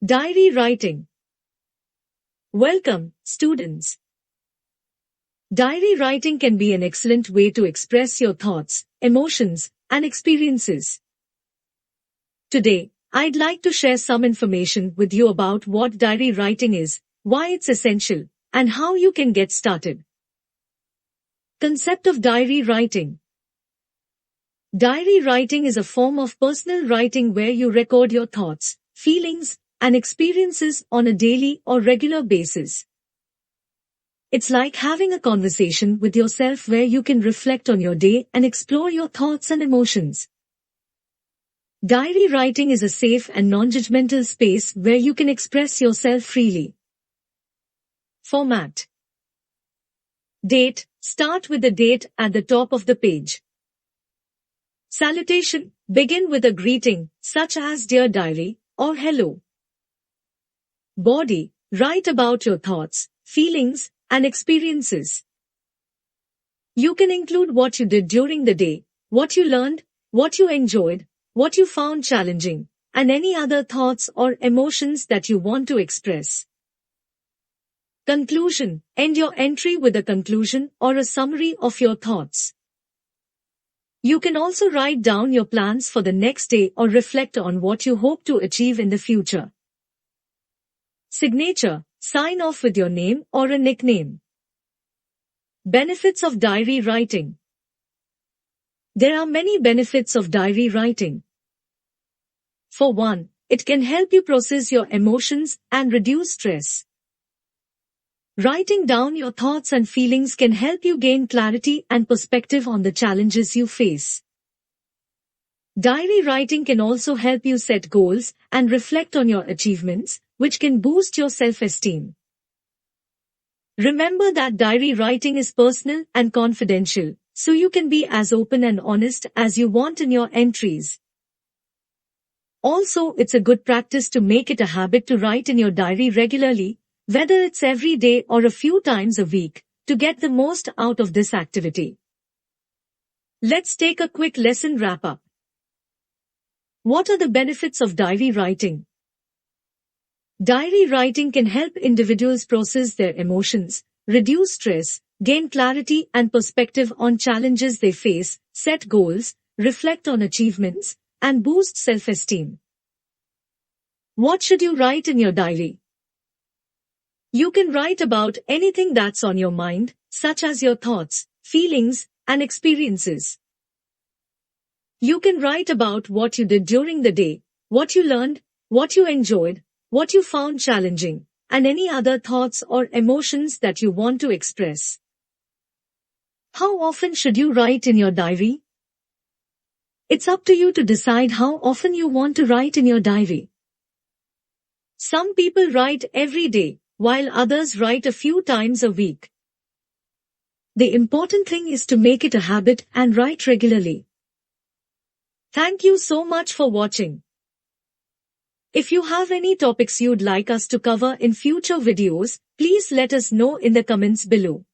Diary writing. Welcome, students. Diary writing can be an excellent way to express your thoughts, emotions, and experiences. Today, I'd like to share some information with you about what diary writing is, why it's essential, and how you can get started. Concept of diary writing. Diary writing is a form of personal writing where you record your thoughts, feelings, and experiences on a daily or regular basis. It's like having a conversation with yourself where you can reflect on your day and explore your thoughts and emotions. Diary writing is a safe and non-judgmental space where you can express yourself freely. Format. Date. Start with the date at the top of the page. Salutation. Begin with a greeting, such as Dear Diary, or Hello. Body. Write about your thoughts, feelings, and experiences. You can include what you did during the day, what you learned, what you enjoyed, what you found challenging, and any other thoughts or emotions that you want to express. Conclusion. End your entry with a conclusion or a summary of your thoughts. You can also write down your plans for the next day or reflect on what you hope to achieve in the future. Signature. Sign off with your name or a nickname. Benefits of diary writing. There are many benefits of diary writing. For one, it can help you process your emotions and reduce stress. Writing down your thoughts and feelings can help you gain clarity and perspective on the challenges you face. Diary writing can also help you set goals and reflect on your achievements, which can boost your self-esteem. Remember that diary writing is personal and confidential, so you can be as open and honest as you want in your entries. Also, it's a good practice to make it a habit to write in your diary regularly, whether it's every day or a few times a week, to get the most out of this activity. Let's take a quick lesson wrap-up. What are the benefits of diary writing? Diary writing can help individuals process their emotions, reduce stress, gain clarity and perspective on challenges they face, set goals, reflect on achievements, and boost self-esteem. What should you write in your diary? You can write about anything that's on your mind, such as your thoughts, feelings, and experiences. You can write about what you did during the day, what you learned, what you enjoyed, what you found challenging, and any other thoughts or emotions that you want to express. How often should you write in your diary? It's up to you to decide how often you want to write in your diary. Some people write every day, while others write a few times a week. The important thing is to make it a habit and write regularly. Thank you so much for watching. If you have any topics you'd like us to cover in future videos, please let us know in the comments below.